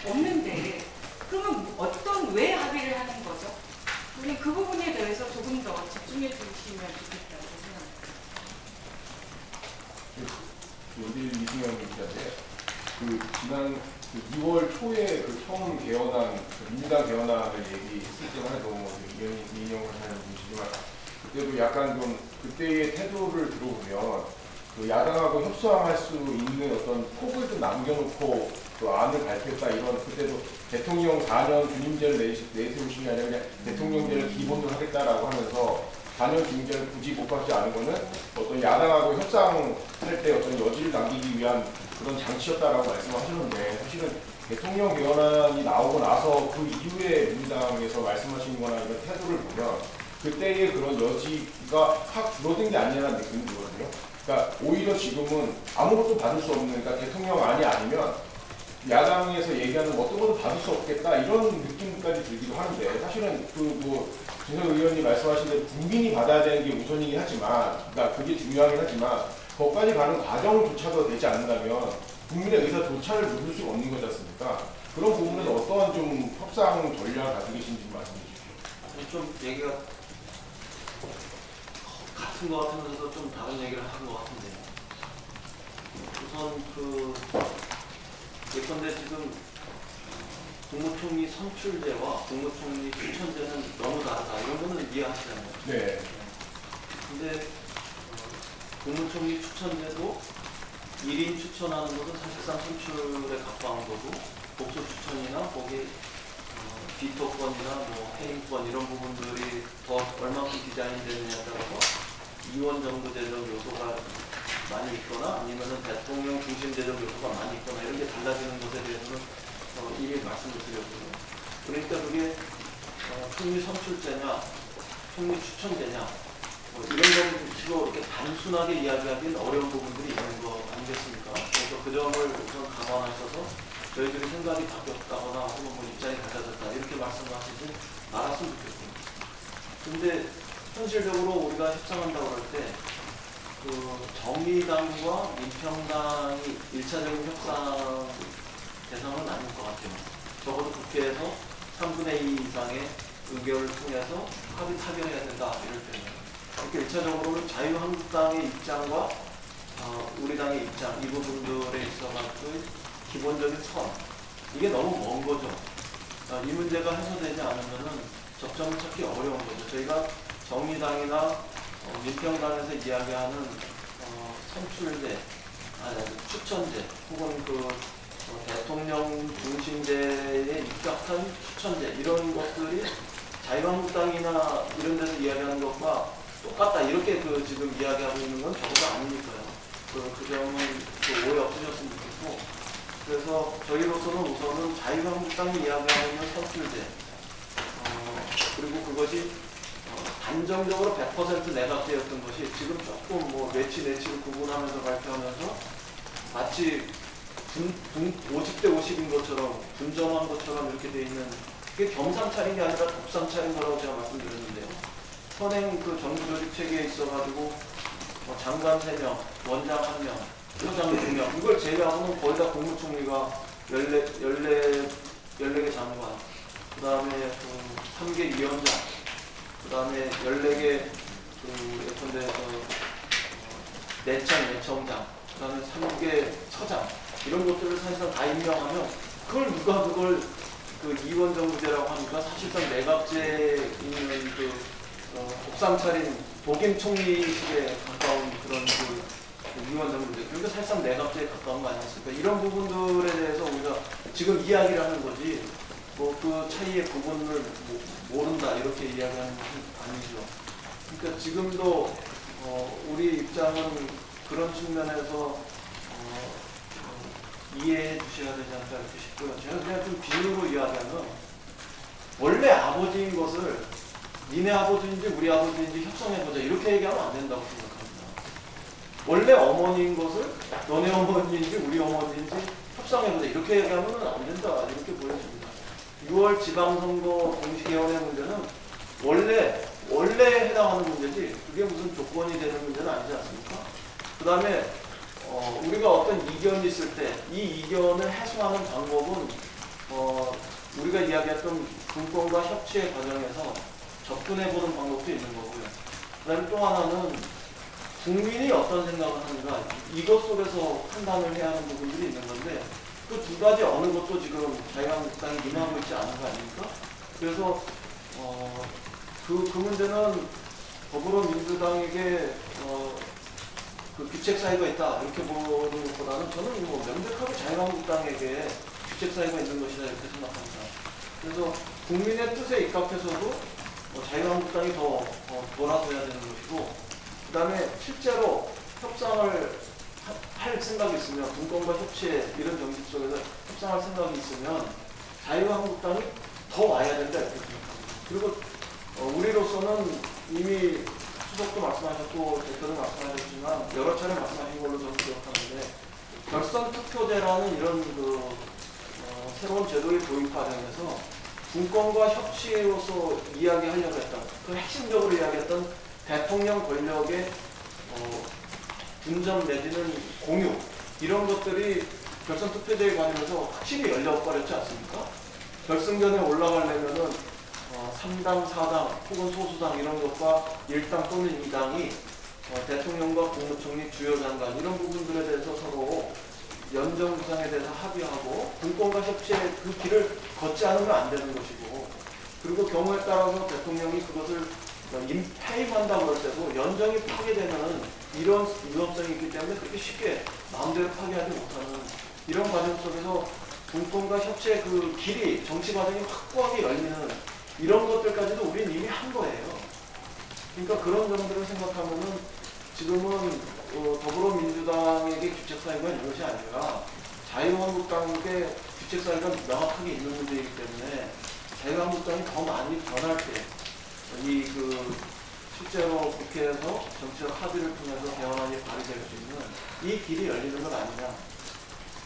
[SPEAKER 4] 없는데 그러면 왜 합의를 하는 거죠? 우리 그 부분에 대해서 조금 더 집중해 주시면 좋겠다고 생각합니다.
[SPEAKER 9] 여기 이승현 기자인데 지난 2월 초에 처음 개헌안, 민주당 개헌안을 얘기했을 때만 해도 이인영을 하는 분이시지만 그때도 약간 좀 그때의 태도를 들어보면 야당하고 협상할 수 있는 어떤 폭을 좀 남겨놓고 안을 발표했다 이런 그때도 대통령 4년 군임제를 내세우신 게 아니라 그냥 대통령제를 기본으로 하겠다라고 하면서 4년 군임제를 굳이 못 받지 않은 거는 어떤 야당하고 협상할 때 어떤 여지를 남기기 위한 그런 장치였다라고 말씀하셨는데 사실은 대통령 개헌안이 나오고 나서 그 이후에 민주당에서 말씀하신 거나 이런 태도를 보면 그때의 그런 여지가 확 줄어든 게 아니라는 느낌이 들거든요. 그러니까 오히려 지금은 아무것도 받을 수 없는 그러니까 대통령안이 아니면 야당에서 얘기하는 어떤 것도 받을 수 없겠다 이런 느낌까지 들기도 하는데 사실은 진성 의원님 말씀하신 대로 국민이 받아야 되는 게 우선이긴 하지만 그러니까 그게 중요하긴 하지만 거기까지 가는 과정조차도 되지 않는다면 국민의 의사조차를 누릴 수가 없는 거지 않습니까? 그런 부분은 어떠한 좀 협상 전략을 가지고 계신지 말씀해 주십시오.
[SPEAKER 3] 좀 얘기가 같은 것 같으면서도 좀 다른 얘기를 하는 것 같은데요. 우선 예컨대 지금 국무총리 선출제와 국무총리 추천제는 너무 다르다. 이런 거는 이해하시잖아요.
[SPEAKER 9] 네.
[SPEAKER 3] 근데 국무총리 추천제도 1인 추천하는 것은 사실상 선출에 가까운 거고, 복수 추천이나 거기 비토권이나 뭐 해임권 이런 부분들이 더 얼마큼 디자인되느냐에 따라서 이원 정부제적 요소가 많이 있거나 아니면은 대통령 중심제적 요소가 많이 있거나 이런 게 달라지는 것에 대해서는 이미 말씀을 드렸고요. 그러니까 그게 총리 선출제냐, 총리 추천제냐 이런 식으로 이렇게 단순하게 이야기하기는 어려운 부분들이 있는 거 아니겠습니까? 그래서 그 점을 우선 감안하셔서 저희들이 생각이 바뀌었다거나 혹은 뭐 입장이 달라졌다 이렇게 말씀하시지 말았으면 좋겠습니다. 근데 현실적으로 우리가 협상한다고 할 때 정의당과 민평당이 1차적인 협상 대상은 아닐 것 같아요. 적어도 국회에서 3분의 2 이상의 의결을 통해서 합의 타결해야 된다 이럴 때는. 이렇게 1차적으로는 자유한국당의 입장과 우리 당의 입장 이 부분들에 있어가지고 기본적인 선 이게 너무 먼 거죠. 이 문제가 해소되지 않으면은 접점을 찾기 어려운 거죠. 저희가 정의당이나 민평당에서 이야기하는 선출제, 추천제 혹은 대통령 중심제에 입각한 추천제 이런 것들이 자유한국당이나 이런 데서 이야기하는 것과 똑같다 이렇게 지금 이야기하고 있는 건 적어도 아니니까요. 그 점은 오해 없으셨으면 좋겠고, 그래서 저희로서는 우선은 자유한국당이 이야기하는 선출제 그리고 그것이 단정적으로 100% 내각제였던 것이 지금 조금 뭐 내치를 구분하면서 발표하면서 마치 50대 50인 것처럼 분점한 것처럼 이렇게 돼 있는 그게 겸상 차린 게 아니라 독상 차린 거라고 제가 말씀드렸는데요. 현행 정부 조직 체계에 있어가지고 장관 3명, 원장 1명, 부장 2명 이걸 제외하고는 거의 다 국무총리가 14개 장관, 그 다음에 3개 위원장, 그 다음에 14개 예컨대 내청장, 그 다음에 3개 처장 이런 것들을 사실상 다 임명하면 그걸 이원정부제라고 하니까 사실상 내각제에 있는 독상 차린 독임 총리식에 가까운 그런 이원정부제 그러니까 사실상 내각제에 가까운 거 아니었을까 이런 부분들에 대해서 우리가 지금 이야기를 하는 거지 뭐 그 차이의 부분을 모른다 이렇게 이야기하는 것은 아니죠. 그러니까 지금도 우리 입장은 그런 측면에서 이해해 주셔야 되지 않을까 이렇게 싶고요. 제가 그냥 좀 비유로 이야기하면 원래 아버지인 것을 니네 아버지인지 우리 아버지인지 협상해보자 이렇게 얘기하면 안 된다고 생각합니다. 원래 어머니인 것을 너네 어머니인지 우리 어머니인지 협상해보자 이렇게 얘기하면 안 된다 이렇게 보여집니다. 6월 지방선거 공시개헌의 문제는 원래 해당하는 문제지 그게 무슨 조건이 되는 문제는 아니지 않습니까? 그 다음에 우리가 어떤 이견이 있을 때 이 이견을 해소하는 방법은 우리가 이야기했던 분권과 협치의 과정에서 접근해보는 방법도 있는 거고요. 그 다음에 또 하나는 국민이 어떤 생각을 하는가 이것 속에서 판단을 해야 하는 부분들이 있는 건데 그 두 가지 어느 것도 지금 자유한국당이 임하고 있지 않은 거 아닙니까? 그래서 그 문제는 더불어민주당에게 그 규책 사유가 있다 이렇게 보는 것보다는 저는 뭐 명백하게 자유한국당에게 규책 사유가 있는 것이다 이렇게 생각합니다. 그래서 국민의 뜻에 입각해서도 자유한국당이 더 돌아서야 되는 것이고 그 다음에 실제로 협상을 할 생각이 있으면 분권과 협치의 이런 정식 속에서 협상할 생각이 있으면 자유한국당이 더 와야 된다 이렇게 생각합니다. 그리고 우리로서는 이미 수석도 말씀하셨고 대표도 말씀하셨지만 여러 차례 말씀하신 걸로 저는 기억하는데 결선 투표제라는 이런 새로운 제도의 도입 과정에서 분권과 협치로서 이야기하려고 했던 그 핵심적으로 이야기했던 대통령 권력의 분점 내지는 공유 이런 것들이 결선 투표제에 관해서 확실히 열려버렸지 않습니까? 결승전에 올라가려면은 3당, 4당 혹은 소수당 이런 것과 1당 또는 2당이 대통령과 국무총리, 주요 장관 이런 부분들에 대해서 서로 연정 구상에 대해서 합의하고 분권과 협치의 그 길을 걷지 않으면 안 되는 것이고, 그리고 경우에 따라서 대통령이 그것을 해임한다고 할 때도 연정이 파괴되면 이런 위험성이 있기 때문에 그렇게 쉽게 마음대로 파괴하지 못하는 이런 과정 속에서 분권과 협치의 그 길이, 정치 과정이 확고하게 열리는 이런 것들까지도 우리는 이미 한 거예요. 그러니까 그런 점들을 생각하면은 지금은 더불어민주당에게 규칙사유가 있는 것이 아니라 자유한국당에게 규칙사유가 명확하게 있는 문제이기 때문에 자유한국당이 더 많이 변할 때 실제로 국회에서 정치적 합의를 통해서 개헌안이 발의될 수 있는 이 길이 열리는 건 아니냐.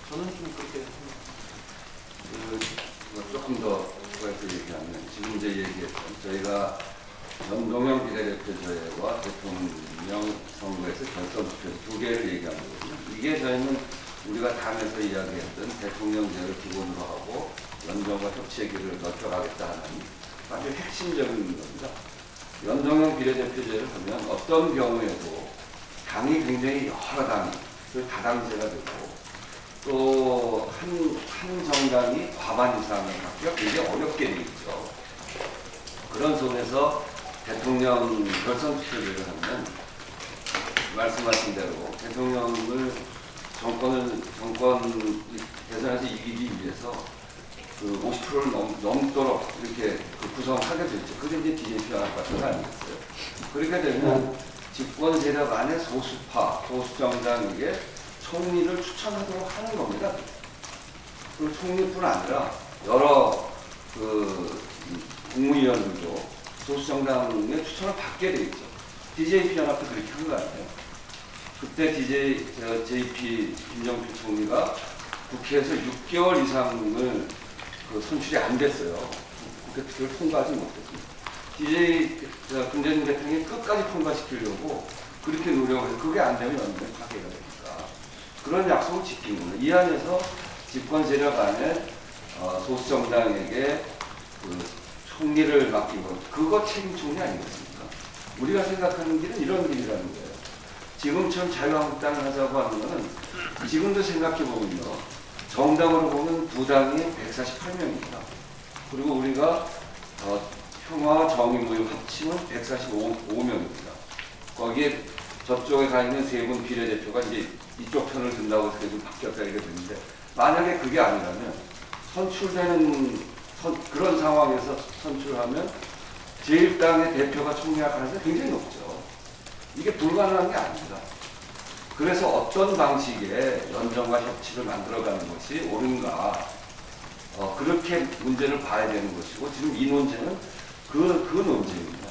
[SPEAKER 3] 저는 좀 그렇게 생각합니다.
[SPEAKER 2] 조금 더 추가해서 얘기하면 지금 이제 얘기했던 저희가 전동영 비례대표제와 대통령 선거에서 결선 투표 두 개를 얘기한 거거든요. 이게 저희는 우리가 당에서 이야기했던 대통령제를 기본으로 하고 연정과 협치의 길을 넓혀가겠다 하는 아주 핵심적인 겁니다. 연동형 비례대표제를 하면 어떤 경우에도 당이 굉장히 여러 당이 다당제가 되고 또 한 정당이 과반 이상을 갖기가 굉장히 어렵게 되어 있죠. 그런 속에서 대통령 결선 투표제를 하면 말씀하신 대로 대통령을 정권 대선에서 이기기 위해서 그 50%를 넘도록 이렇게 구성하게 됐죠. 그게 이제 DJP 연합 같은 거 아니겠어요? 그렇게 되면 집권 세력 안에 소수파, 소수정당에게 총리를 추천하도록 하는 겁니다. 그 총리뿐 아니라 여러 국무위원들도 소수정당의 추천을 받게 돼 있죠. DJP 연합도 그렇게 한 거 아니에요? 그때 JP 김정필 총리가 국회에서 6개월 이상을 선출이 안 됐어요. 국회 투표를 통과하지 못했습니다. 김대중 대통령이 끝까지 통과시키려고 그렇게 노력을 해서 그게 안 되면 연정이 파괴가 되니까 그런 약속을 지킨 겁니다. 이 안에서 집권 세력 안에 소수정당에게 총리를 맡긴 것, 그거 책임 총리 아니겠습니까? 우리가 생각하는 길은 이런 길이라는 거예요. 지금처럼 자유한국당을 하자고 하는 것은 지금도 생각해보면요. 정당으로 보면 두 당이 148명입니다. 그리고 우리가 평화와 정의 모임 합치면 145명입니다. 거기에 저쪽에 가 있는 세 분 비례대표가 이제 이쪽 편을 든다고 해서 좀 바뀌었다 이렇게 되는데 만약에 그게 아니라면 선출되는 그런 상황에서 선출하면 제1당의 대표가 총리할 가능성이 굉장히 높죠. 이게 불가능한 게 아닙니다. 그래서 어떤 방식의 연정과 협치를 만들어가는 것이 옳은가 그렇게 문제를 봐야 되는 것이고 지금 이 논제는 그 논제입니다.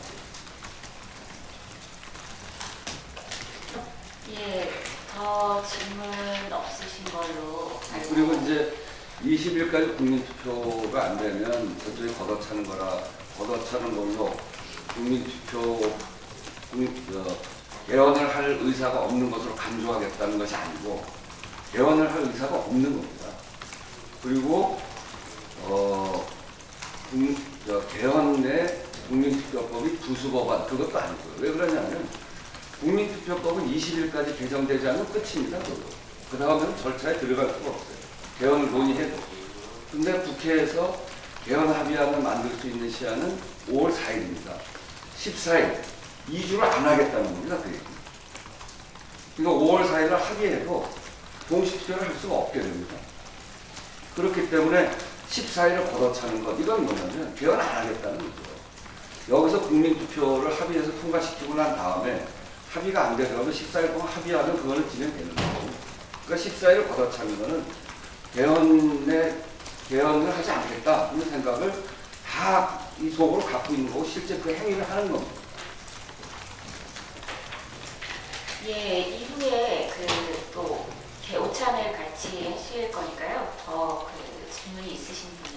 [SPEAKER 1] 예, 더 질문 없으신 걸로 알고.
[SPEAKER 2] 그리고 이제 20일까지 국민투표가 안 되면 저쪽에 걷어차는 걸로 국민투표 개헌을 할 의사가 없는 것으로 간주하겠다는 것이 아니고 개헌을 할 의사가 없는 겁니다. 그리고 개헌 내 국민투표법이 부수법안 그것도 아니고요. 왜 그러냐면 국민투표법은 20일까지 개정되지 않으면 끝입니다. 그 다음에는 절차에 들어갈 수가 없어요. 개헌을 논의해도. 근데 국회에서 개헌 합의안을 만들 수 있는 시한은 5월 4일입니다. 14일. 2주를 안 하겠다는 겁니다. 그러니까 5월 4일을 합의해도 공식투표를 할 수가 없게 됩니다. 그렇기 때문에 14일을 걷어차는 것, 이건 뭐냐면 개헌 안 하겠다는 거죠. 여기서 국민투표를 합의해서 통과시키고 난 다음에 합의가 안 되더라도 14일 동안 합의하면 그거는 진행되는 거고. 그러니까 14일을 걷어차는 거는 개헌을 하지 않겠다 이런 생각을 다 이 속으로 갖고 있는 거고 실제 그 행위를 하는 겁니다.
[SPEAKER 1] 예, 이후에 또 오찬을 같이 하실 거니까요. 더 질문이 있으신 분